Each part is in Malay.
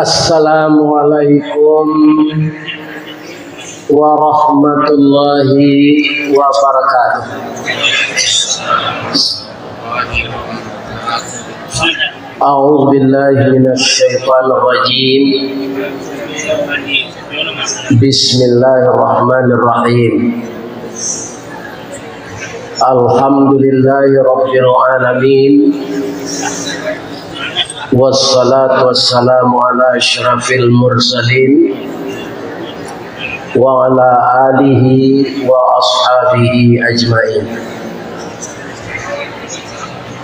Assalamualaikum warahmatullahi wabarakatuh. A'udzu billahi minasy syaithanir rajim. Bismillahirrahmanirrahim. Alhamdulillahi rabbil alamin. Wassalatu wassalamu ala asyrafil mursalin wa ala alihi wa ashabihi ajmain.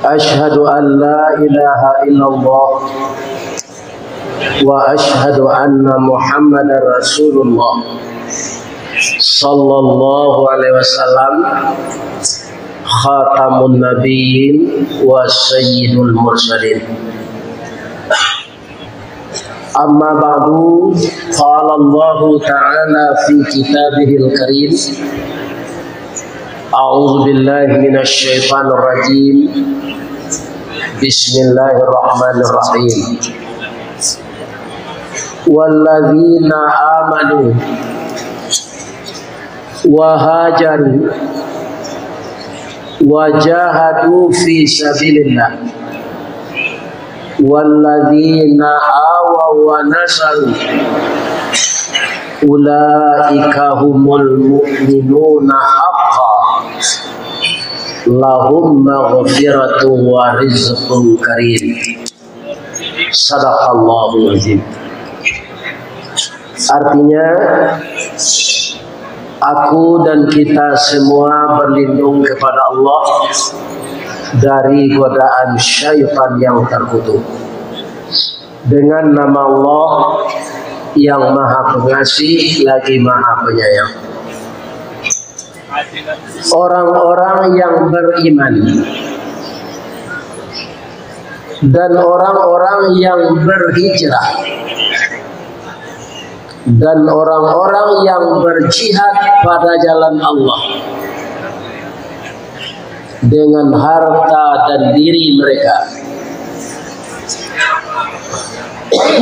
Ashhadu an la ilaha illallah wa ashhadu anna Muhammadar Rasulullah sallallahu alaihi wasallam, khatamun nabiyyin wa sayyidul mursalin. Amma ba'du, qala Allah ta'ala fi kitabihil karim, a'udzu billahi minasy syaithanir rajim. Bismillahirrahmanirrahim. Walladzina amanu wa hajaru wa jahadu fi sabilillah walladzina awaw wa nasaru ulaika humul mu'minuna haqqan lahum maghfiratun wa rizqun karim. Sadaqallahul azim. Artinya, aku dan kita semua berlindung kepada Allah dari godaan syaitan yang terkutuk. Dengan nama Allah yang Maha Pengasih lagi Maha Penyayang. Orang-orang yang beriman dan orang-orang yang berhijrah dan orang-orang yang berjihad pada jalan Allah dengan harta dan diri mereka,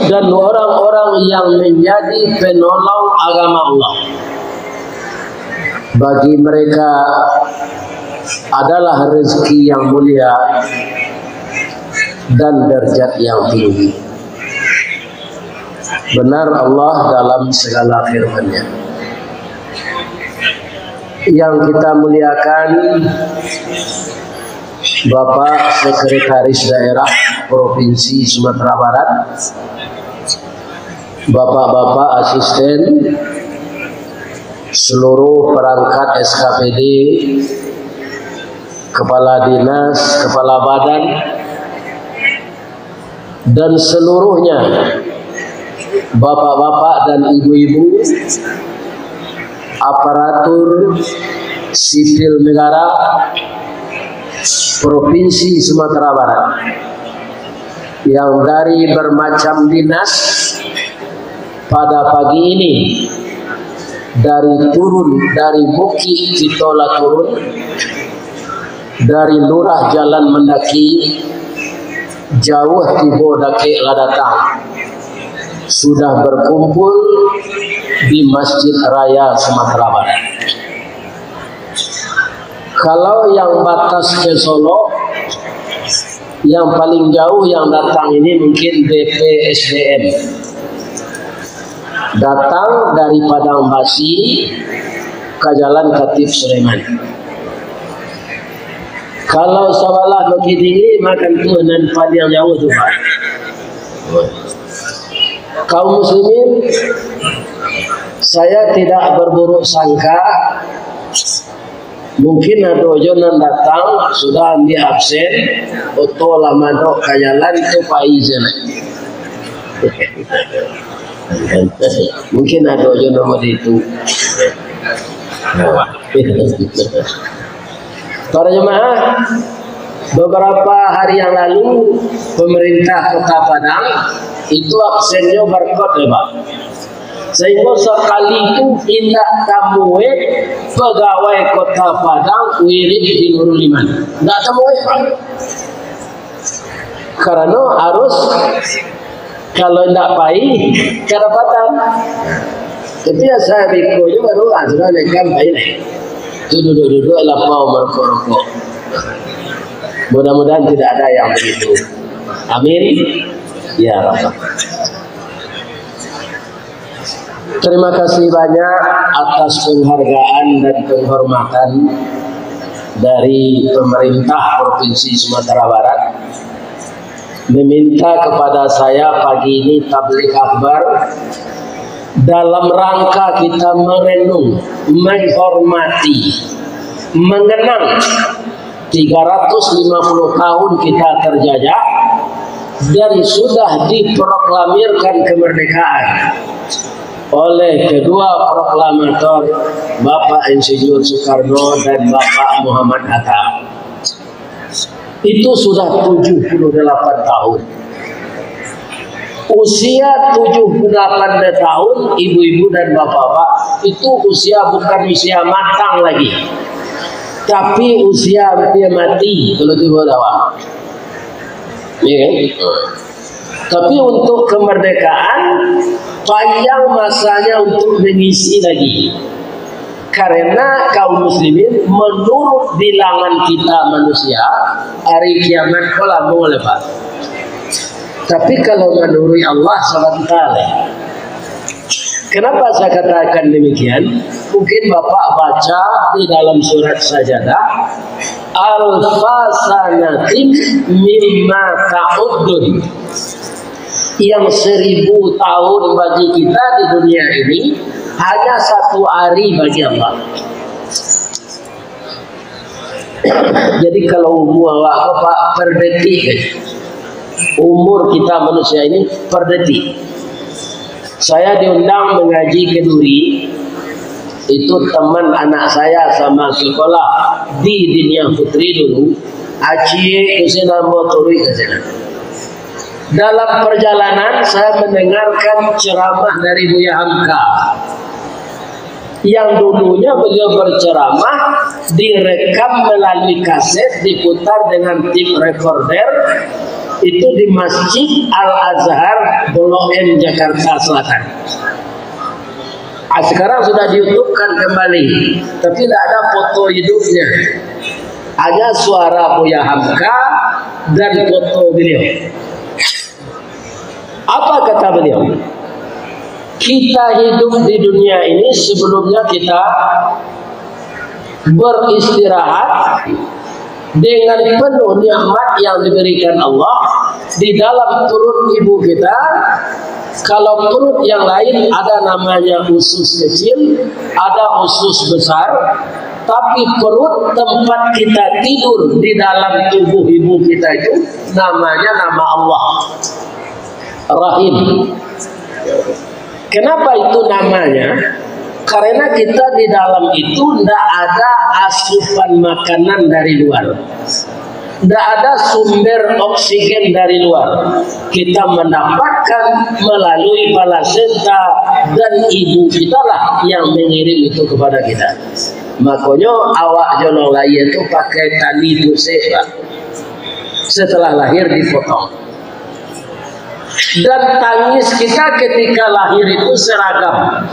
dan orang-orang yang menjadi penolong agama Allah, bagi mereka adalah rezeki yang mulia dan derajat yang tinggi. Benar Allah dalam segala firman-Nya. Yang kita muliakan Bapak Sekretaris Daerah Provinsi Sumatera Barat, Bapak-bapak asisten, seluruh perangkat SKPD, kepala dinas, kepala badan, dan seluruhnya bapak-bapak dan ibu-ibu, aparatur sipil negara Provinsi Sumatera Barat yang dari bermacam dinas pada pagi ini, dari Buki Citola turun, dari Lurah Jalan Mendaki jauh tibo dake ladatang, sudah berkumpul di Masjid Raya Sumatera Barat. Kalau yang batas ke Solo, yang paling jauh yang datang ini mungkin BPSDM, datang dari Padang Basi ke Jalan Khatib Sulaiman. Kalau sebelah begini makan tuanan pada yang jauh juga. Kaum muslimin, saya tidak berburuk sangka. Mungkin ada ojonan datang sudah ambil absen, oto lama dok kajalan itu paizen. Mungkin ada ojonan nomor itu. Para jemaah, beberapa hari yang lalu pemerintah Kota Padang itu absennya berkot lebar. Sehingga sekali itu indah tamuwe pegawai Kota Padang wirid di Nurul Iman. Tidak tamuwe, karena harus Kalau tidak pahit, kedapatan. Ketika saya bikonya baru sudah lekan pahit. Duduk lapau merokok-rokok. Mudah-mudahan tidak ada yang begitu. Amin. Ya Rabbal. Terima kasih banyak atas penghargaan dan penghormatan dari pemerintah Provinsi Sumatera Barat meminta kepada saya pagi ini tabligh akbar dalam rangka kita merenung, menghormati, mengenang 350 tahun kita terjajah dan sudah diproklamirkan kemerdekaan oleh kedua proklamator Bapak Insinyur Soekarno dan Bapak Muhammad Hatta. Itu sudah 78 tahun. Usia 78 tahun ibu-ibu dan bapak-bapak itu usia bukan usia matang lagi, tapi usia dia mati kalau tiba dawa. Ya. Tapi untuk kemerdekaan panjang masanya untuk mengisi lagi. Karena kaum muslimin menurut bilangan kita manusia hari kiamat kala boleh Pak. Tapi kalau menurut Allah SWT, kenapa saya katakan demikian? Mungkin Bapak baca di dalam surat Sajadah, Al-Fasanatim mimma ta'udun, yang 1000 tahun bagi kita di dunia ini hanya 1 hari bagi Allah. Jadi kalau umur Pak per detik, umur kita manusia ini per detik. Saya diundang mengaji ke Duri, itu teman anak saya sama sekolah di Dinia Putri dulu, Aceh kesana motori kesana. Dalam perjalanan saya mendengarkan ceramah dari Buya Hamka, yang dulunya beliau berceramah direkam melalui kaset, diputar dengan tip recorder, itu di Masjid Al-Azhar Blok M Jakarta Selatan. Sekarang sudah di-YouTube-kan kembali, tapi tidak ada foto hidupnya, hanya suara Buya Hamka dan foto beliau. Apa kata beliau? Kita hidup di dunia ini sebelumnya kita beristirahat dengan penuh nikmat yang diberikan Allah di dalam perut ibu kita. Kalau perut yang lain ada namanya usus kecil, ada usus besar, tapi perut tempat kita tidur di dalam tubuh ibu kita itu namanya nama Allah, Rahim. Kenapa itu namanya? Karena kita di dalam itu tidak ada asupan makanan dari luar, tidak ada sumber oksigen dari luar. Kita mendapatkan melalui placenta dan ibu kita lah yang mengirim itu kepada kita. Makanya awak jolong lain itu pakai tali tusuk, setelah lahir dipotong. Dan tangis kita ketika lahir itu seragam.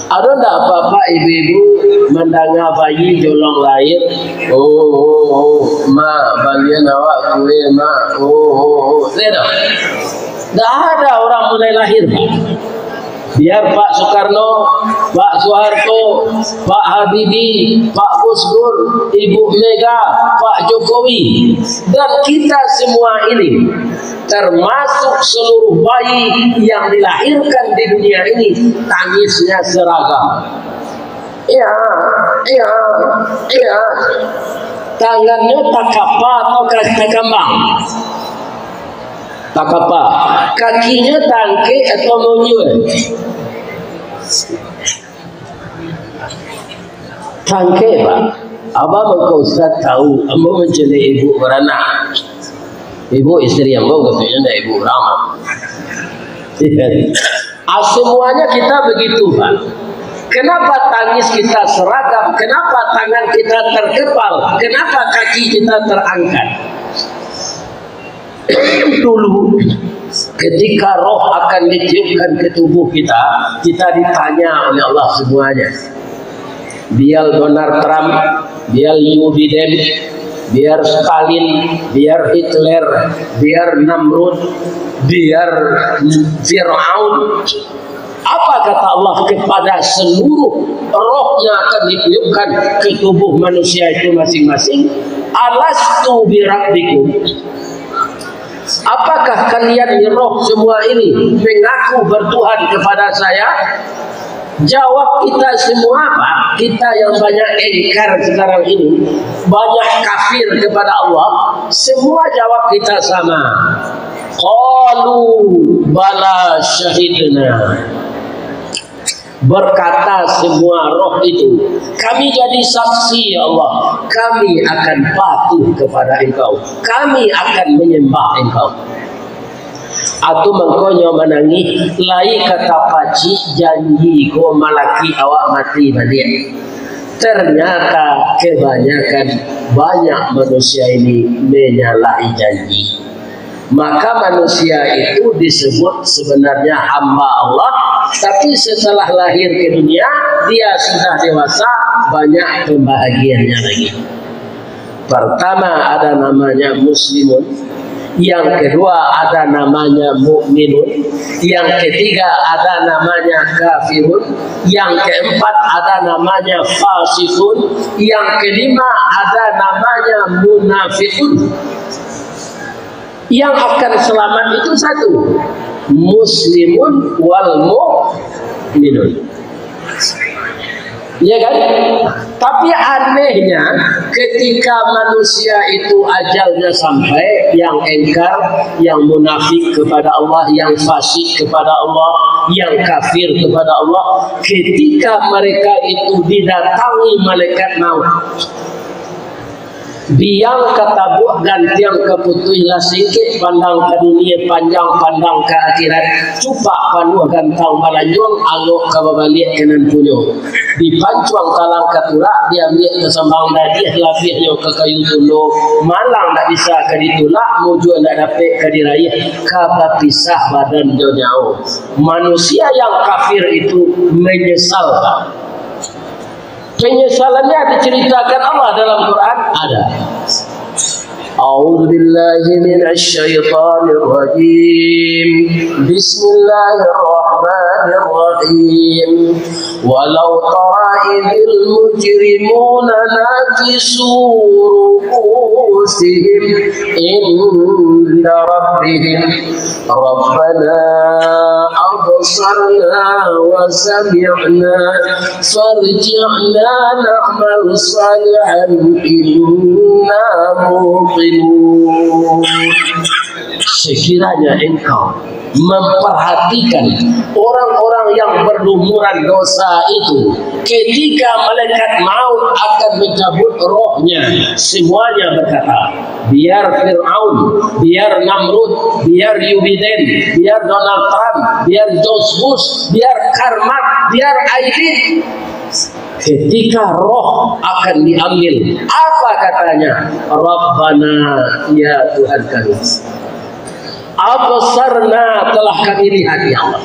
Ada enggak bapak ibu-ibu mendengar bayi jolong lahir? Ma, balian awak kue ma. Tidak. Tidak ada orang mulai lahir. Biar Pak Soekarno, Pak Soeharto, Pak Habibie, Pak Gus Dur, Ibu Mega, Pak Jokowi, dan kita semua ini, termasuk seluruh bayi yang dilahirkan di dunia ini, tangisnya seragam. Iya. Tangannya tak apa atau tak kambang. Tak apa. Kakinya tangke atau monyet. Tangke Pak. Abang engkau Ustaz tahu, ambo mencari ibu beranak. Ibu istri ambo katanya ada ibu ramah. Semuanya kita begitu Pak. Kenapa tangis kita seragam? Kenapa tangan kita terkepal? Kenapa kaki kita terangkat? Dulu Ketika roh akan ditiupkan ke tubuh kita, kita ditanya oleh Allah semuanya. Biar Donald Trump, biar Joe Biden, biar Stalin, biar Hitler, biar Namrud, biar Fir'aun. Apa kata Allah kepada seluruh rohnya akan ditiupkan ke tubuh manusia itu masing-masing? Alastu birabbikum. Apakah kalian roh semua ini mengaku bertuhan kepada saya? Jawab kita semua, Pak. Kita yang banyak ingkar sekarang ini, banyak kafir kepada Allah, semua jawab kita sama. Qalu bala syahidna. Berkata semua roh itu, kami jadi saksi ya Allah, kami akan patuh kepada Engkau, kami akan menyembah Engkau. Atau mengkonyo menangi lai kata paci janji ko malaki awak mati badia. Ternyata kebanyakan banyak manusia ini menyalahi janji. Maka manusia itu disebut sebenarnya hamba Allah, tapi setelah lahir ke dunia dia sudah dewasa, banyak pembahagiannya lagi. Pertama ada namanya muslimun, yang kedua ada namanya mukminun, yang ketiga ada namanya kafirun, yang keempat ada namanya fasikun, yang kelima ada namanya munafikun. Yang akan selamat itu satu, muslimun wal mu'minun, ya kan? Tapi anehnya ketika manusia itu ajalnya sampai, yang engkar, yang munafik kepada Allah, yang fasik kepada Allah, yang kafir kepada Allah, ketika mereka itu didatangi malaikat maut, biang ketabuk gantiang keputuhlah singkit, pandang ke dunia panjang, pandang ke akhirat, cupak panuh gantang balanjong, alok ke babalik kenan punyo, dipancuang talang keturak, dia ambil ke sambang dadiah, labihnya ke kayu tulu, malang tak bisa ke ditulak, mujur tak dapat ke diraih, kabapisah badan jauh. Manusia yang kafir itu menyesal. Penyesalannya diceritakan Allah dalam Quran ada. A'udzu billahi minasy syaithanir rajim. Bismillahirrahmanirrahim. Walau tara idil mujrimuna nakisu ru'usihim inda rabbihim rabbana absarna wa sami'na farji'na na'mal salihan inna muqinun. Sekiranya engkau memperhatikan orang-orang yang berlumuran dosa itu, ketika malaikat maut akan mencabut rohnya, semuanya berkata, biar Fir'aun, biar Namrud, biar Yubiden, biar Donald Trump, biar George Bush, biar Karmat, biar Aidit, ketika roh akan diambil, apa katanya? Rabbana, ya Tuhan kami, absarna, telah kami lihat ya Allah,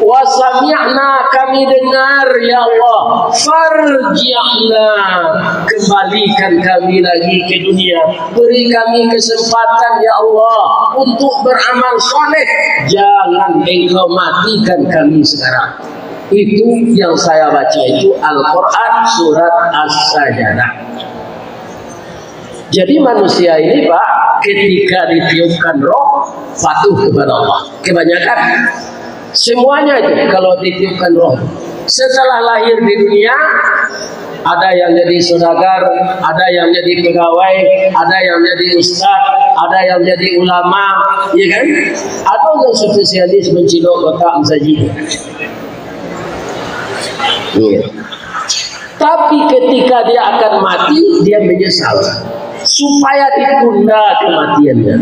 wa sami'na, kami dengar ya Allah, farji'na, kembalikan kami lagi ke dunia, beri kami kesempatan ya Allah untuk beramal soleh, jangan engkau matikan kami sekarang. Itu yang saya baca itu Al-Quran surat As-Sajdah. Jadi manusia ini Pak, ketika ditiupkan roh, patuh kepada Allah. Kebanyakan semuanya itu kalau ditiupkan roh, setelah lahir di dunia, ada yang jadi saudagar, ada yang jadi pegawai, ada yang jadi ustaz, ada yang jadi ulama, ya kan? Ada yang spesialis menciduk kotak masjid. Ya. Tapi ketika dia akan mati, dia menyesal supaya ditunda kematiannya.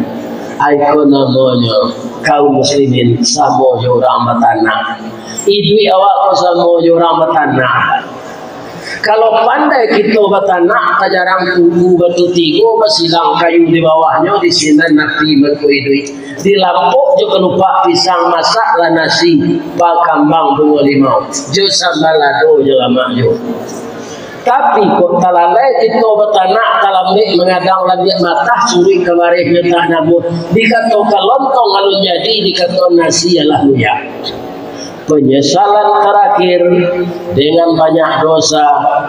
Aiko namanya kaum muslimin samo orang batana, idui awak ko samo orang batana. Kalau pandai kita batanak tajarang tubuh batu tigo basilang kayu di bawahnya di sini nanti berkuidui di lampok juga lupa pisang masak lah nasi bakambang bunga limau jo sambalado jo lama jo. Tapi kok talalai kita batanak talambik mengadang labiak mata suri kemarihnya tak nabuh dikata kalontong alun jadi dikata nasi ialah luya. Penyesalan terakhir dengan banyak dosa,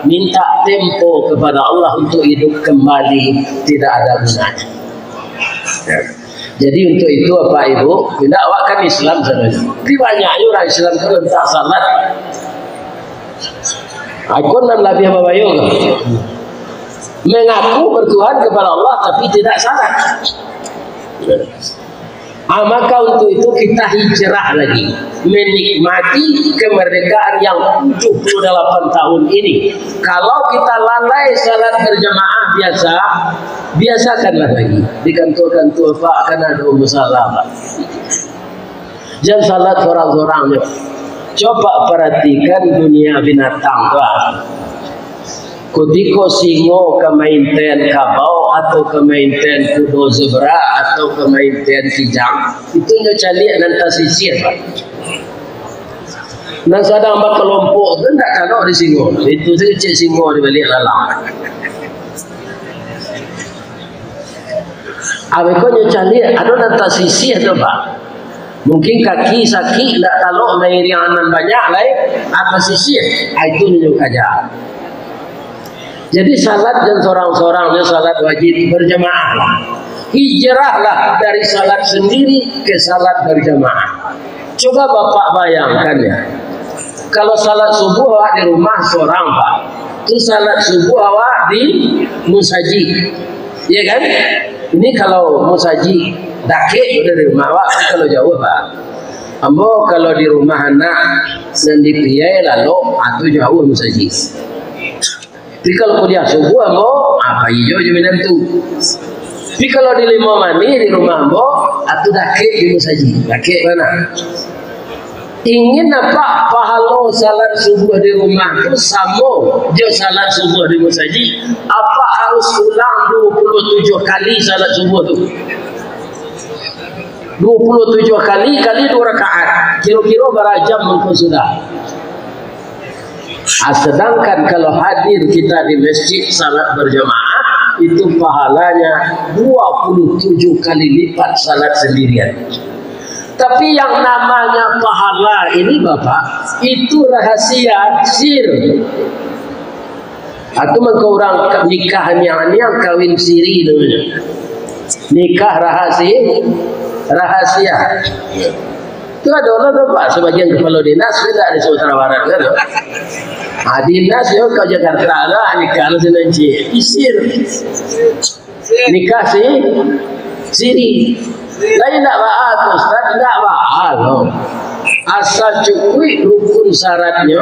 minta tempo kepada Allah untuk hidup kembali, tidak ada gunanya. Ya. Jadi untuk itu Bapak Ibu, tidak awakkan Islam sebenarnya. Tapi banyak orang Islam itu tak salat. Aku dan Nabi Babayu mengaku bertuhan kepada Allah tapi tidak salat. Maka untuk itu kita hijrah lagi menikmati kemerdekaan yang 78 tahun ini. Kalau kita lalai salat berjamaah biasakanlah lagi di kantor-kantor Pak karena ada masalah Pak. Jangan salat orang-orangnya. Coba perhatikan dunia binatang Pak. Ketika singo kemainten kabau atau kemainten kudo zebra atau kemainten kijang itu nyocali nanti sisir Pak. Nah sedang kelompok itu tidak kalau di singo itu saja cek singo di balik lalang. Abeko nyocali ada nanti sisir tu Pak. Mungkin kaki sakit tidak kalau mairianan banyak lain apa sisir itu nyok aja. Jadi salat dan seorang-seorangnya salat wajib berjamaah. Hijrahlah dari salat sendiri ke salat berjamaah. Coba Bapak bayangkan ya. Kalau salat subuh awak di rumah seorang Pak. Itu salat subuh awak di musaji. Iya kan? Ini kalau musaji dakik udah di rumah awak kalau jauh Pak. Ambo kalau di rumah anak dan di pria lalu atau jauh musaji. Tapi kalau kuliah subuh ambo apa hijau jaminan tu. Tapi kalau di lima mani di rumah ambo atau dakik di musaji. Dakik mana? Ingin apa pahala salat subuh di rumah tu sama je salat subuh di musaji. Apa harus ulang 27 kali salat subuh tu? 27 kali 2 rakaat. Kira-kira berapa jam mungkin sudah? Sedangkan kalau hadir kita di masjid salat berjamaah itu pahalanya 27 kali lipat salat sendirian. Tapi yang namanya pahala ini Bapak itu rahasia sir. Atau mengkau orang nikah yang kawin siri namanya. Nikah rahasia. Itu ada orang Pak sebagian kepala dinas tidak di Sumatera Barat kan. Dinas yo ke Jakarta lah nikah senenci isir nikah siri lain tak baal Ustaz tak baal asal cukup rukun syaratnya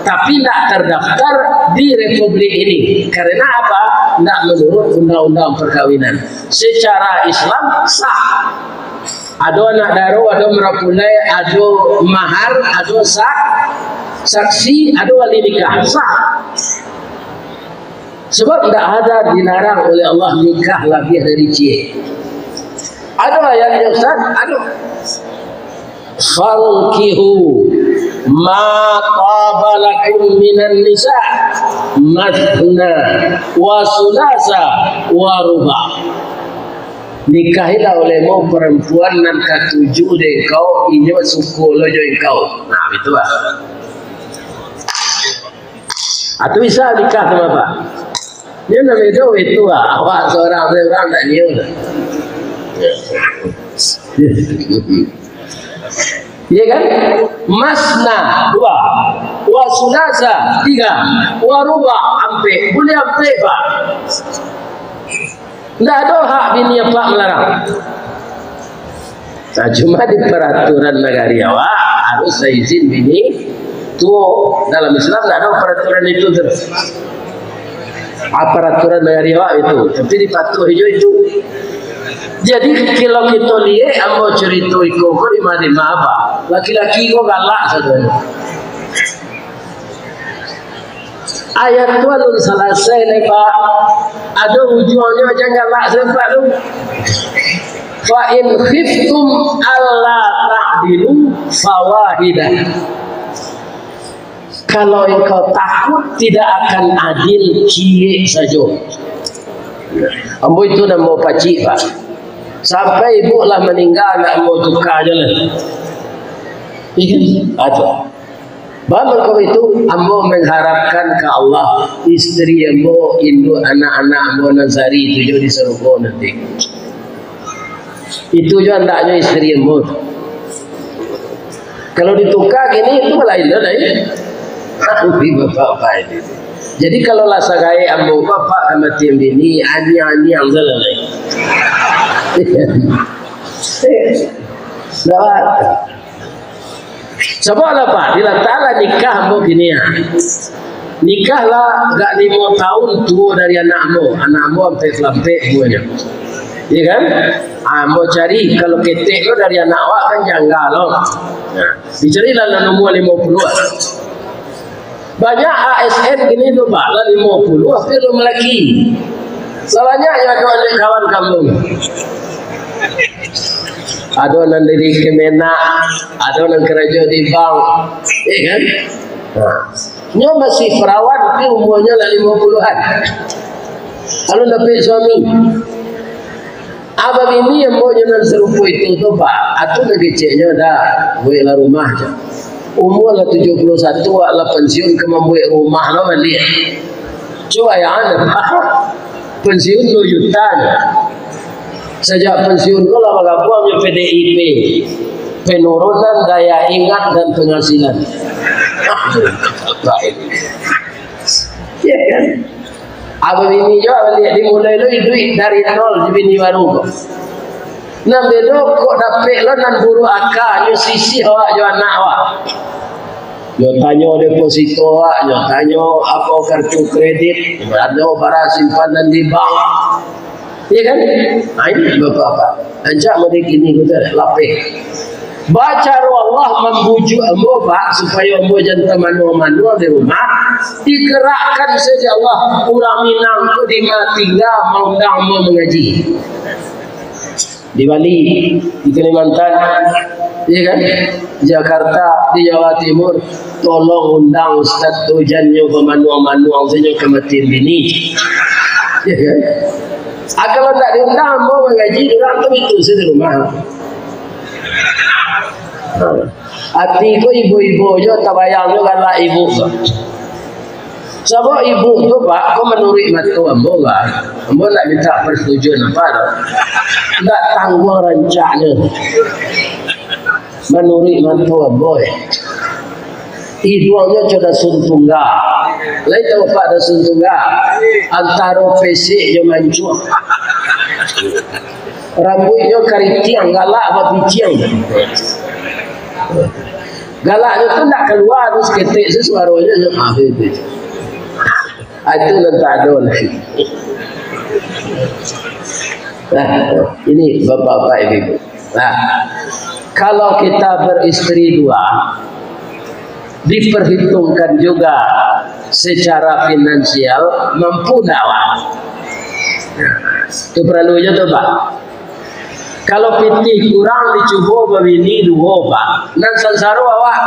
tapi tak terdaftar di Republik ini karena apa? Tidak menurut undang-undang perkawinan secara Islam sah. Ada anak daru, ada merapulai, ada mahar, ada saksi, ada wali nikah sah. Sebab tidak ada dilarang oleh Allah nikah lebih dari cie. Ada ayatnya Ustaz? Ada. Fankihu ma taba lakum minan nisa mathna wa sulasa wa ruba. Nikahilah olehmu perempuan nan ketujuh de kau ini suku lojo engkau. Nah itu Pak. Atau bisa nikah sama Pak. Dia nak itu awak seorang tak niu dah. Iya kan? Masna 2, wa sulasa 3, wa ruba ampe. Boleh ampe Pak. Tidak ada hak bini Pak melarang. Nah, cuma di peraturan negara awak harus izin bini tu dalam Islam tidak ada peraturan itu terus. Peraturan negara awak itu, tapi dipatuh hijau itu. Jadi kalau kita lihat ambo cerita iko di mana apa, laki-laki kok galak saudara. ayat tu belum selesai nih Pak. Ada ujungnya jangan lah sempat tu. Fa in khiftum alla ta'dilu fawahidah. Kalau engkau takut tidak akan adil, cie saja. Ambo itu nama pakcik Pak. Sampai ibu lah meninggal nak mau tukar je lah. Ikan ada. Bapak kau itu ambo mengharapkan ke Allah istri ambo, induk anak-anak ambo Nazari itu juga diserugo nanti. Itu juga hendaknya istri ambo. Kalau ditukar gini itu lain dah ya. Tapi bapak ini. Jadi kalau lah sagai ambo bapak sama tim ini ani yang jalan lain. Dapat. Sebab apa? Bila ta'ala nikah mo gini ya. Nikahlah gak 5 tahun tua dari anakmu. Anakmu sampai kelampek buahnya. Iya kan? Mau cari kalau ketek lo dari anak awak kan janggal lo. Nah, dicarilah lah nomor 50. Banyak ASN gini tu Pak, lah 50 tapi lo melaki. Salahnya ya kawan kamu. Ada yang dari Kemenak, ada yang kerja di bank, ya kan? Nah, masih perawan, tapi umurnya lah 50-an. Kalau dapat suami, abang ini yang mau jangan serupa itu tu Pak, atau lagi ceknya dah, buat lah rumah je. Umur lah 71, lah pensiun kemampuan rumah lo balik. Coba ya anda, pensiun 2 juta. Sejak pensiun kau lah buangnya PDIP, penurunan daya ingat dan penghasilan. Ya kan? Abang ini juga lihat dimulai lo duit dari nol di bini baru. Nam bedo kok dapat lo nan buru akal, yo sisi awak jo anak awak. Yo tanya deposito awak, yo tanya apa kartu kredit, ada barang simpanan di bank. Ya kan? Nah, ini bapak-bapak. Anjak mereka ini kita lapik. Baca Allah membujuk ambo Pak supaya ambo jangan manu-manu di rumah. Digerakkan saja Allah orang Minang tu di Matingga mau undang ambo mengaji. Di Bali, di Kalimantan, ya kan? Jakarta, di Jawa Timur, tolong undang Ustaz Tujanyo pemanu-manu saja kematian bini. Ya kan? Kalau tak diundang mau mengaji orang tu itu di rumah. Hati ko ibu-ibu je tabayang je kalau ibu. Sebab ibu tu Pak, kau menurut matu ambo kan? Ambo nak minta persetujuan apa dah? Tak tanggung rancaknya. Menurut matu ambo. Iduanya sudah suntungga. Lain tahu Pak ada suntungga. Antara pesik je mancung. Rambutnya karitiang galak apa piciang. Galaknya tu nak keluar terus ketik sesuaranya je habis. Itu nanti ada lagi. Nah, ini bapak-bapak ibu. Nah, kalau kita beristri 2 diperhitungkan juga secara finansial mampu dakwah. Itu perlunya tu Pak. Kalau pitih kurang dicoba bini 2 Pak. Nan sansaro awak.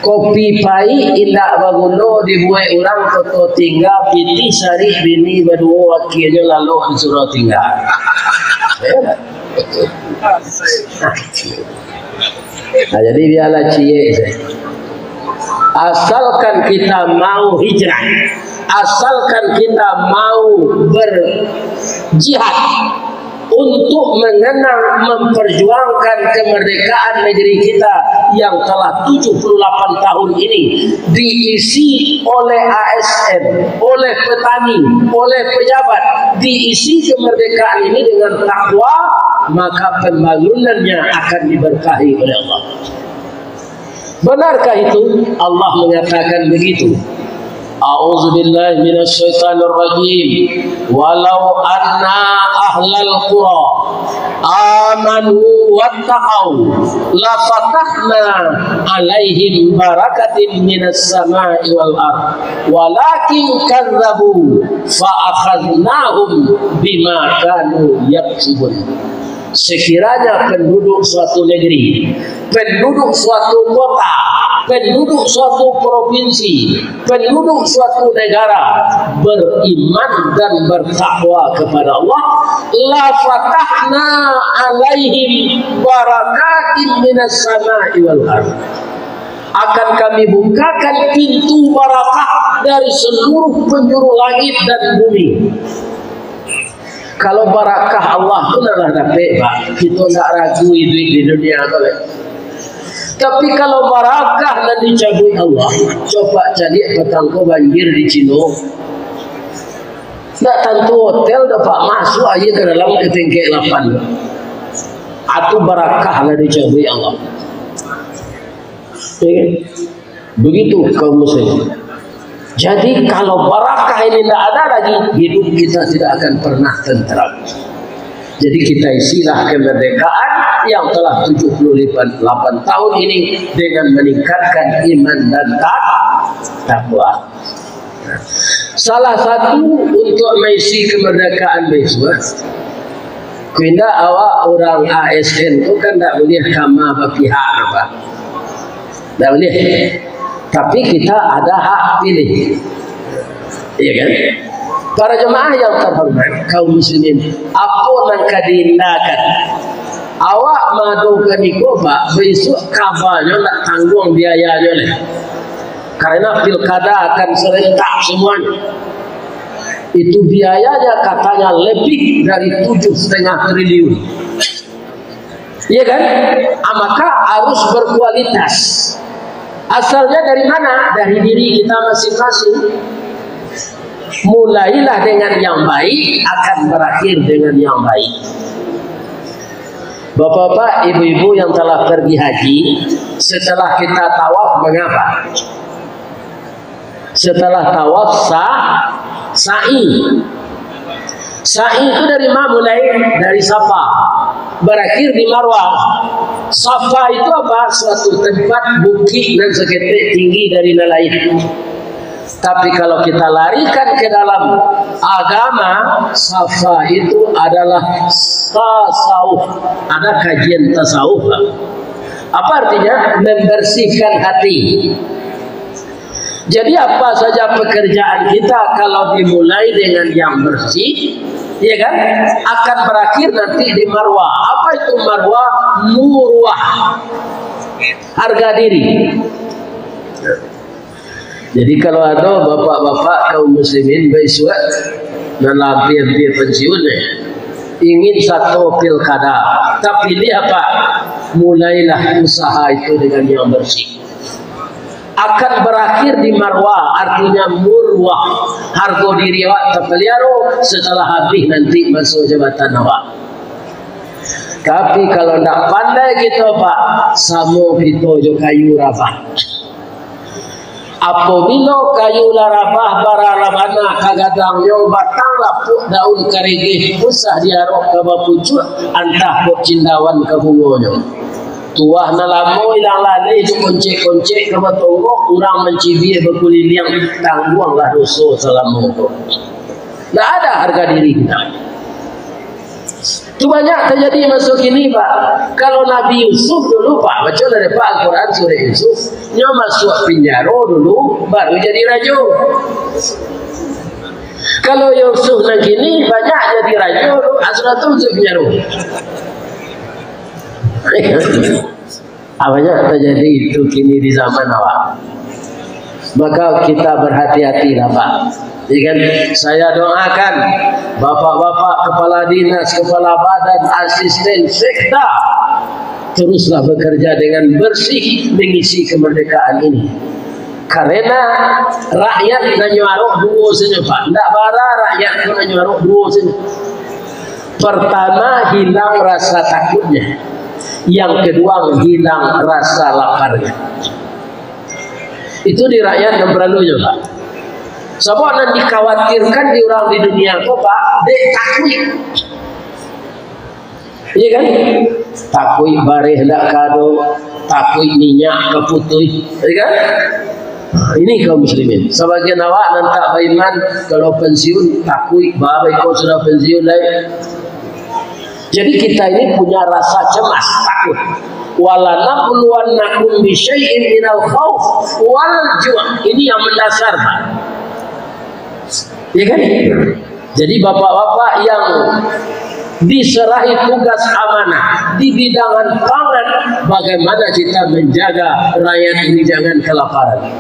Kopi pai indak baguno dibuat orang foto tinggal pitih sari bini berdua akhirnya lalu disuruh tinggal. Nah, jadi biarlah cie. Asalkan kita mau hijrah, asalkan kita mau berjihad untuk mengenang memperjuangkan kemerdekaan negeri kita yang telah 78 tahun ini diisi oleh ASN, oleh petani, oleh pejabat, diisi kemerdekaan ini dengan takwa, maka pembangunannya akan diberkahi oleh Allah. Benarkah itu? Allah mengatakan begitu. A'udzubillahi minasyaitonirrajim. Walau anna ahlal qura amanu wattaqau la fatahna alaihim barakatin minas samai wal ard walakin kadzabu fa akhadnahum bima kanu yaksibun. Sekiranya penduduk suatu negeri, penduduk suatu kota, penduduk suatu provinsi, penduduk suatu negara beriman dan bertakwa kepada Allah, la fatahna alaihim barakatin minas samai wal ard, akan kami bukakan pintu barakah dari seluruh penjuru langit dan bumi. Kalau barakah Allah itu adalah dapat, Pak. Kita tidak ragu duit di dunia boleh. Tapi kalau barakah dan dicabut Allah, coba cari petangko banjir di Cino. Tidak tentu hotel dapat masuk aja ke dalam ketengkek 8. Atau barakah dan dicabut Allah. Begitu kaum muslim. Jadi kalau barakah ini tidak ada lagi, hidup kita tidak akan pernah tentram. Jadi kita isilah kemerdekaan yang telah 78 tahun ini dengan meningkatkan iman dan takwa. Salah satu untuk mengisi kemerdekaan besok, kita awak orang ASN itu kan tidak boleh kama berpihak apa, tidak boleh. Tapi kita ada hak pilih, iya kan? Para jemaah yang terhormat, kaum muslimin, apa yang kadindakan? Awak madu ke Nikoba, besok kabarnya nak tanggung biayanya leh. Karena pilkada akan serentak semuanya. Itu biayanya katanya lebih dari 7,5 triliun. Iya kan? Maka harus berkualitas. Asalnya dari mana? Dari diri kita masing-masing. Mulailah dengan yang baik, akan berakhir dengan yang baik. Bapak-bapak, ibu-ibu yang telah pergi haji, setelah kita tawaf mengapa? Setelah tawaf sa'i. Sa'i itu dari mana mulai? Dari Safa, berakhir di Marwah. Safa itu apa? Suatu tempat bukit dan seketik tinggi dari nelayan. Tapi kalau kita larikan ke dalam agama, Safa itu adalah tasawuf. Ada kajian tasawuf. Apa artinya? Membersihkan hati. Jadi apa saja pekerjaan kita kalau dimulai dengan yang bersih, ya kan, akan berakhir nanti di marwah. Apa itu marwah? Murwah, harga diri. Jadi kalau ada bapak-bapak kaum muslimin besok dan hampir pensiun ingin satu pilkada, tapi ini apa? Mulailah usaha itu dengan yang bersih. Akan berakhir di marwah, artinya murwah, harga diri awak terpelihara setelah habis nanti masuk jabatan awak. Tapi kalau tidak pandai kita Pak, sama kita jo kayu rabah. Apabila kayu larabah baralabana kagadangnya batang lapuk daun karigih usah diarok ke bapucuk antah kok cindawan ke bungonya. Tuah nalamo ilang lalai itu koncek-koncek ke batonggo kurang mencibir berkuliliang tangguanglah dosa selama itu. Tidak ada harga diri kita. Itu banyak terjadi masuk ini Pak. Kalau Nabi Yusuf dulu Pak, baca dari Pak Al-Quran surah Yusuf, dia masuk penjara dulu baru jadi raja. Kalau Yusuf lagi ini banyak jadi raja, asal itu masuk penjara. Apanya terjadi itu kini di zaman awak. Maka kita berhati-hatilah Pak. Jadi kan saya doakan bapak-bapak kepala dinas, kepala badan, asisten sekda teruslah bekerja dengan bersih mengisi kemerdekaan ini. Karena rakyat nanyuarok dua saja Pak. Tidak bara rakyat nanyuarok dua saja. Pertama hilang rasa takutnya. Yang kedua hilang rasa laparnya. Itu di rakyat yang berlalu Pak. Sebab nanti dikhawatirkan di orang di dunia kok Pak, dek takut. Iya kan? Takui bareh hendak kado, takui minyak keputih, iya kan? Nah, ini kaum muslimin. Sebagian awak nanti beriman kalau pensiun takui babai kau sudah pensiun lagi. Jadi kita ini punya rasa cemas, takut. Wala nabluwannakum bi syai'in minal khauf wal ju'. Ini yang mendasar, Pak. Ya kan? Jadi bapak-bapak yang diserahi tugas amanah di bidang pangan, bagaimana kita menjaga rakyat ini jangan kelaparan.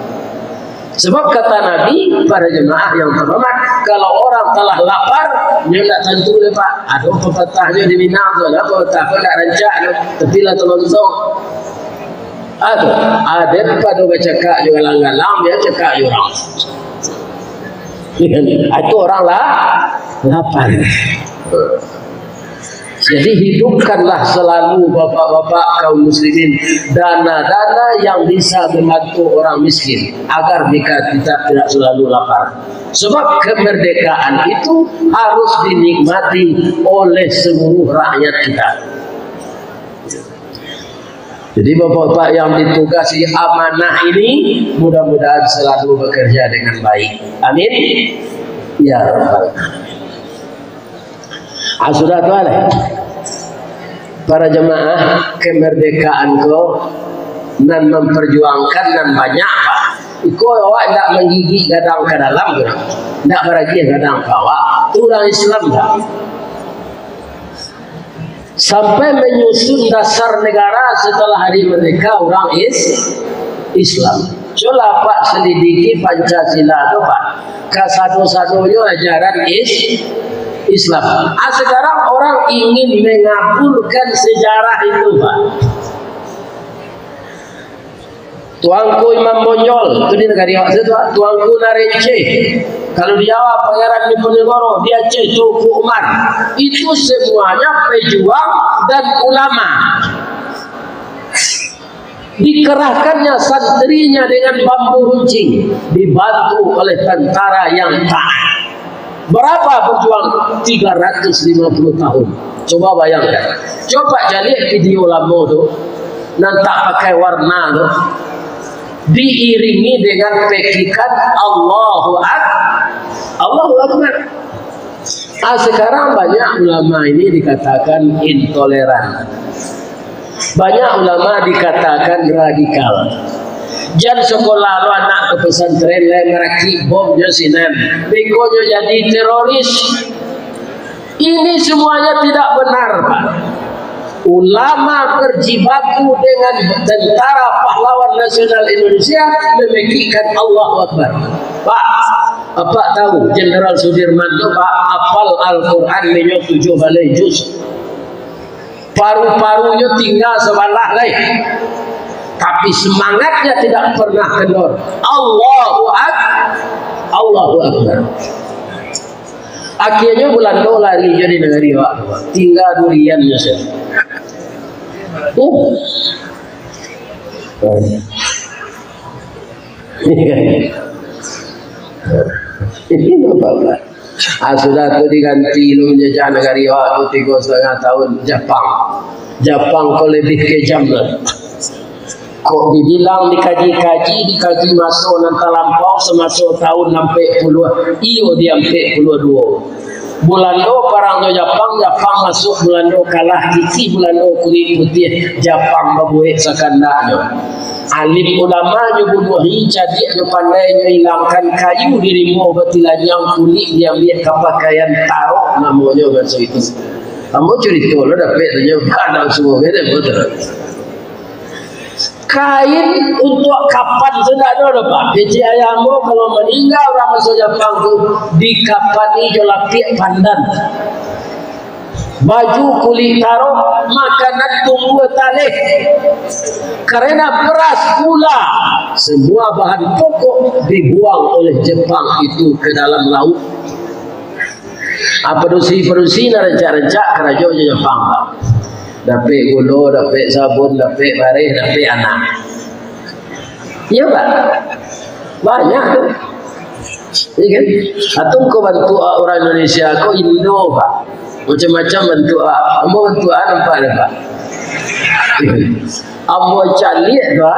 Sebab kata Nabi, para jemaah yang terhormat, kalau orang telah lapar, dia tak tentu le Pak. Aduh pepatahnya di Minang tu, ada pepatah kau nak rancak, tapi lah terlontong. Aduh, ada pada bercakap juga lang-lang, dia cakap orang. Itu orang lah lapar. Jadi hidupkanlah selalu bapak-bapak kaum muslimin dana-dana yang bisa membantu orang miskin agar kita tidak selalu lapar. Sebab kemerdekaan itu harus dinikmati oleh seluruh rakyat kita. Jadi bapak-bapak yang ditugasi amanah ini mudah-mudahan selalu bekerja dengan baik. Amin. Ya Rabbal Alamin. Sudah tuan, para jemaah kemerdekaan kau dan memperjuangkan dan banyak Pak. Iko awak tidak menggigit gadang ke dalam, tidak beragi gadang ke awak. Itu orang Islam tak. Sampai menyusun dasar negara setelah hari merdeka orang Islam. Coba Pak selidiki Pancasila itu Pak. Kasado-sadonya ajaran Islam. Sekarang orang ingin mengaburkan sejarah itu Pak. Tuanku Imam Bonjol itu di negara itu Tuanku Narence. Kalau di Jawa Pangeran Diponegoro, di Aceh Tuku Umar. Itu semuanya pejuang dan ulama. Dikerahkannya santrinya dengan bambu runcing, dibantu oleh tentara yang taat. Berapa berjuang? 350 tahun. Coba bayangkan. Coba jadi video lama tu, nanti pakai warna tu, diiringi dengan pekikan Allahu Akbar. Sekarang banyak ulama ini dikatakan intoleran. Banyak ulama dikatakan radikal. Jangan sekolah lo anak ke pesantren lain merakit bom jasinan, begonya jadi teroris. Ini semuanya tidak benar Pak. Ulama berjibaku dengan tentara pahlawan nasional Indonesia memekikkan Allahu Akbar. Pak, apa tahu Jenderal Sudirman itu Pak hafal Al-Quran minyak 7 balai juz. Paru-parunya tinggal sebelah lain. Tapi semangatnya tidak pernah kendor. Allahu Akbar. Akhirnya bulan dolar jadi negeri Pak. Tinggal duriannya saja. Ini apa? Sudah tu diganti lu menjajah negeri waktu 3,5 tahun Jepang kau lebih kejam lah. Kok dibilang dikaji masuk nanti lampau semasuk tahun sampai puluh. Iyo dia sampai 22. Bulan do parang do Jepang masuk bulan do kalah kiki bulan do kulit putih Jepang babuik sakandanya. Alim ulama nyubuh jadi pandai hilangkan kayu dirimu betilan yang kulit dia ambil kapakaian taruh namanya bahasa itu. Kamu cerita lo dapat tanya kadang semua gitu betul. Kain untuk kapan sudah ada Pak. Biji ayammu kalau meninggal orang masuk Jepang tu dikapani jolapik pandan. Baju kulit taruh, makanan tunggu talih. Karena beras gula, semua bahan pokok dibuang oleh Jepang itu ke dalam laut. Produksi rancak-rancak kerajaan Jepang. Dapat gula, dapat sabun, dapat bareh, dapat anak. Iya Pak, banyak tu. Iya kan? Atau kau bantu orang Indonesia, kau Indo Pak. macam-macam bentuk ambo bentuk nampak apa ambo cari kita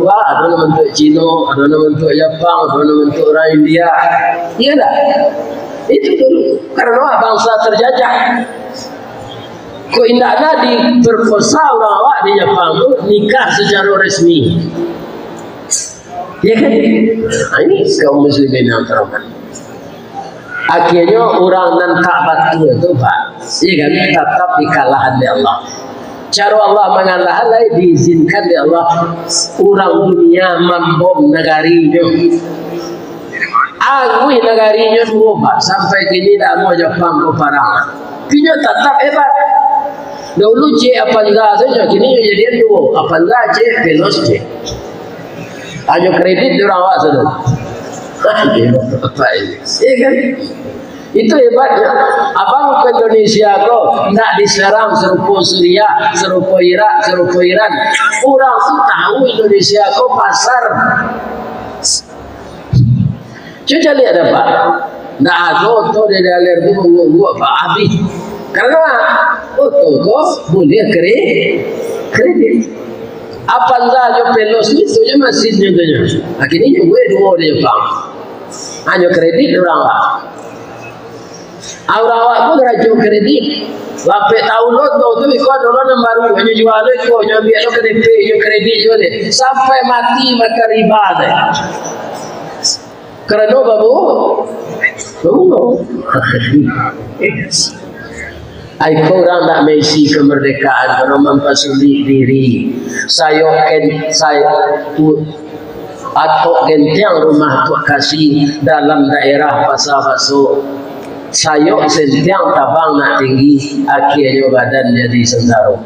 ada bentuk Cina, ada bentuk Jepang, ada bentuk orang India. Iya tak? Itu dulu karena bangsa terjajah. Kok indahnya diperkosa orang awak di Jepang tu nikah secara resmi. Ya kan? Nah, ini kaum muslimin yang terhormat. Akhirnya orang nan tak batu itu Pak, ya kan, tetap dikalahan oleh Allah. Cara Allah mengalah diizinkan oleh Allah. Orang dunia membom negarinya, agui negarinya dulu Pak, sampai kini tak mau Jepang ke Parang. Punya tetap hebat. Dahulu C apa enggak saja, kini jadi dua apa enggak C pelos C. Ayo kredit orang awak sudah. Apa ini? Iya kan? Itu hebatnya. Abang ke Indonesia kok nak diserang serupa Suriah, serupa Irak, serupa Iran. Orang tu tahu Indonesia kok pasar. Cuba lihat apa? Nak ada tu dia dalam tu gua apa habis. Karena itu boleh kredit. Apa enggak pelos itu je masih jadinya. Akhirnya gue dua dia Jepang. Hanya kredit orang awak. Orang awak pun rajin kredit. Sampai tahun tu ikut orang yang baru hanya jual itu, hanya biar kredit je deh. Sampai mati maka riba deh. Kerana babu. Aku orang tak mesti kemerdekaan karena mempersulit diri. Saya atau genteng rumah tu kasih dalam daerah pasar-pasar. Saya sentiang tabang nak tinggi, akhirnya badan jadi sendaro.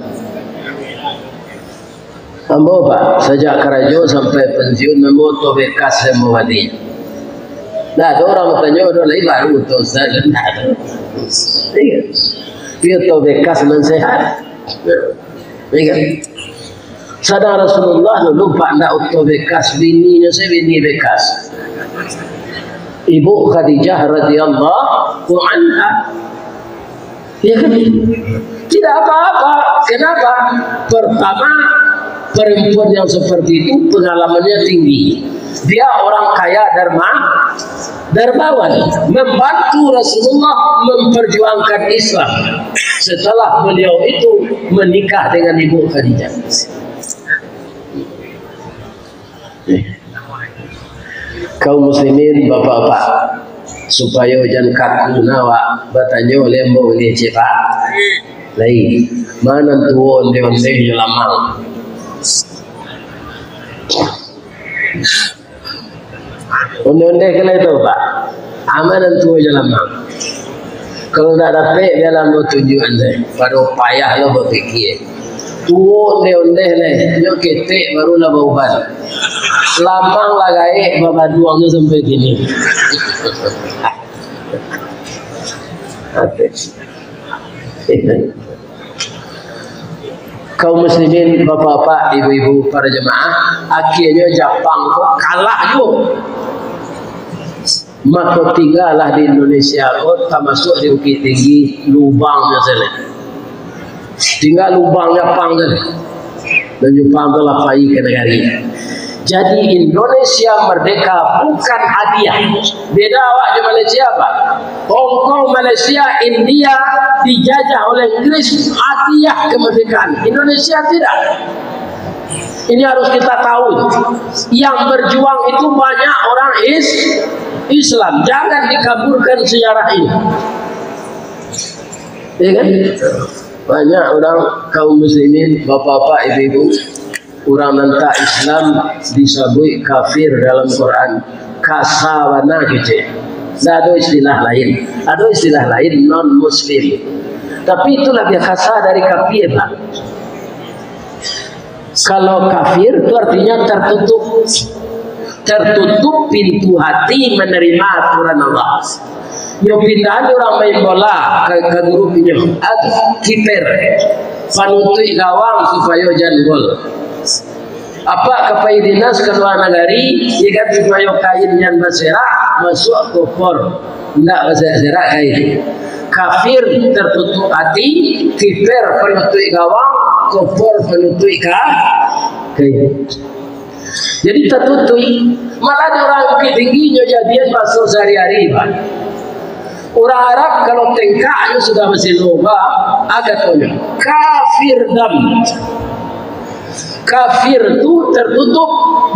Ambo Pak, sejak kerajo sampai pensiun memoto bekas semua dia. Nah, ada orang bertanya, ada lagi baru tu saya ada. Dia tahu bekas mensehat. Ingat. Sadar Rasulullah lupa nak utuh bekas bininya saya bini bekas. Ibu Khadijah radhiyallahu anha. Ya kan? Tidak apa-apa. Kenapa? Pertama, perempuan yang seperti itu pengalamannya tinggi. Dia orang kaya dermawan, membantu Rasulullah memperjuangkan Islam setelah beliau itu menikah dengan Ibu Khadijah. Kaum muslimin bapak-bapak, supaya jangan kaku nawa bertanya lembo ni cepat lain mana tuon dia onde lamang. Onde-onde kena itu Pak, amanan tuan lamang. Kalau tak dapat dalam tujuan saya, baru payah lo berfikir. Tuon onde-onde le, yo ketek baru lah bauban. Lamang lah gaek bapa duang tu sampai kini. Kaum muslimin, bapak-bapak, ibu-ibu, para jemaah, akhirnya Jepang kalah juga. Maka tinggallah di Indonesia, tak masuk di Bukit Tinggi, lubangnya sana. Tinggal lubang Jepang sana. Dan Jepang itu lapai ke negaranya. Jadi Indonesia merdeka bukan hadiah. Beda awak di Malaysia Pak. Hong Kong, Malaysia, India dijajah oleh Inggris, hadiah kemerdekaan. Indonesia tidak. Ini harus kita tahu. Yang berjuang itu banyak orang Islam. Jangan dikaburkan sejarah ini. Ya kan? Banyak orang kaum muslimin, bapak-bapak, ibu-ibu, orang nanti Islam disebut kafir dalam Quran. Kasawana gitu. Ada istilah lain. Ada istilah lain non muslim. Tapi itu lebih kasar dari kafir Pak. Kalau kafir itu artinya tertutup. Tertutup pintu hati menerima aturan Allah. Yo pindahan orang main bola ke grupnya. Atau kiper. Panutui gawang supaya jangan gol. Apa kepai dinas ke luar negeri jika supaya kain yang berserak masuk ke por tidak berserak kain kafir tertutup hati, kiper penutup gawang, kufur penutup kain. Jadi tertutup, malah orang tingginya jadian masuk sehari-hari, Pak. Orang Arab kalau tengkaknya sudah masih loba, agak tanya kafir dam. Kafir itu tertutup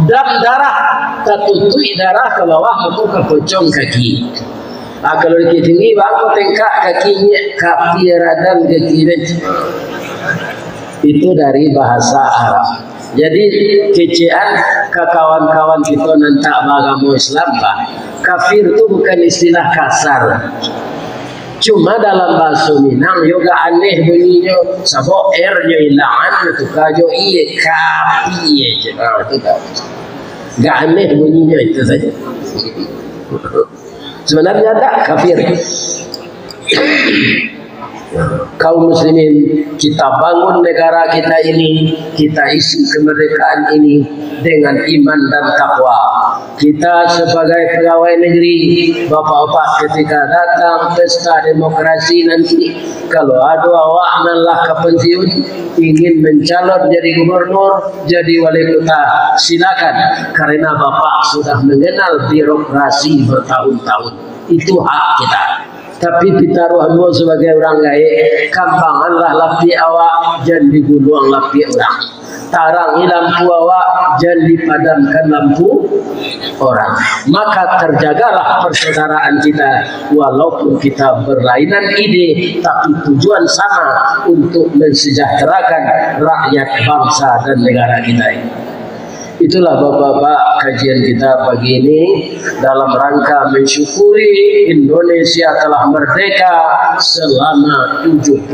dam darah, tertutup darah ke bawah maupun ke pocong kaki. Kalau di tinggi bangku tengkak kakinya kafir dan ke kiri. Itu dari bahasa Arab. Jadi kecean ke kawan-kawan kita nanti agama Islam, Pak. Kafir itu bukan istilah kasar. Cuma dalam bahasa Minang juga aneh bunyinya, sabo r-nya ilaan itu kajo iye kapi aja. Itu tak. Gak aneh bunyinya itu saja. Sebenarnya ada kafir. Kaum muslimin, kita bangun negara kita ini, kita isi kemerdekaan ini dengan iman dan takwa. Kita sebagai pegawai negeri, bapak-bapak ketika datang pesta demokrasi nanti, kalau ada awak nalah ke pensiun, ingin mencalon jadi gubernur, jadi wali kota, silakan. Karena bapak sudah mengenal birokrasi bertahun-tahun. Itu hak kita. Tapi kita ruhmu sebagai orang gaib, kampanganlah lapi awak, jangan diguluang lapi orang. Tarangi lampu awak, jangan dipadamkan lampu orang. Maka terjagalah persaudaraan kita, walaupun kita berlainan ide, tapi tujuan sama untuk mensejahterakan rakyat, bangsa dan negara kita ini. Itulah Bapak-Bapak kajian kita pagi ini dalam rangka mensyukuri Indonesia telah merdeka selama 78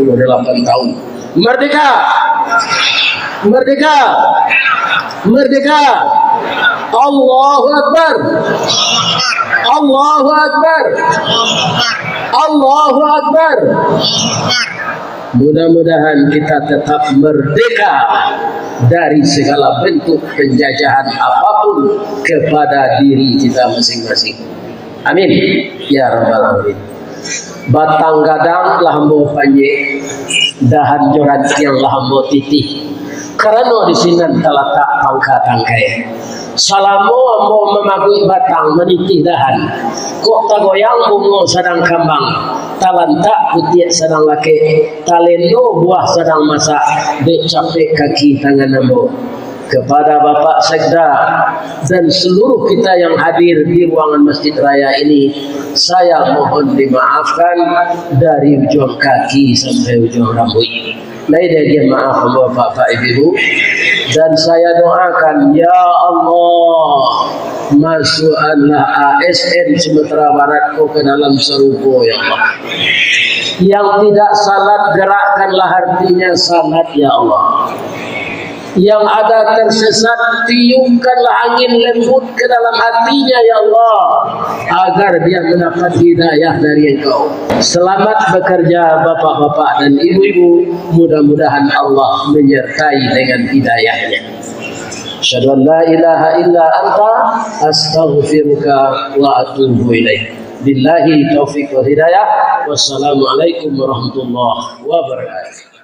tahun. Merdeka! Merdeka! Merdeka! Allahu Akbar! Allahu Akbar! Allahu Akbar! Mudah-mudahan kita tetap merdeka dari segala bentuk penjajahan apapun kepada diri kita masing-masing. Amin ya rabbal alamin. Batang gadang lambo panye, dahan joran yang lambo titih. Karena di sini terletak pangka tangkai. Salamo mau memagui batang menitih dahan. Kok tagoyang bungo sedang kambang. Talantak putih sedang laki. Talendo buah sedang masak. Dek capek kaki tangan namo. Kepada Bapak Sekda dan seluruh kita yang hadir di ruangan Masjid Raya ini, saya mohon dimaafkan dari ujung kaki sampai ujung rambut. Lain maaf Bapak Ibu, dan saya doakan ya Allah, masukkanlah ASN Sumatera Barat ke dalam serupo ya Allah. Yang tidak salat gerakkanlah hatinya salat ya Allah. Yang ada tersesat tiupkanlah angin lembut ke dalam hatinya ya Allah, agar dia mendapat hidayah dari Engkau. Selamat bekerja bapak-bapak dan ibu-ibu, mudah-mudahan Allah menyertai dengan hidayahnya. Asyhadu an la ilaha illa anta astaghfiruka wa atubu ilaik. Billahi taufiq wal hidayah. Wassalamualaikum warahmatullahi wabarakatuh.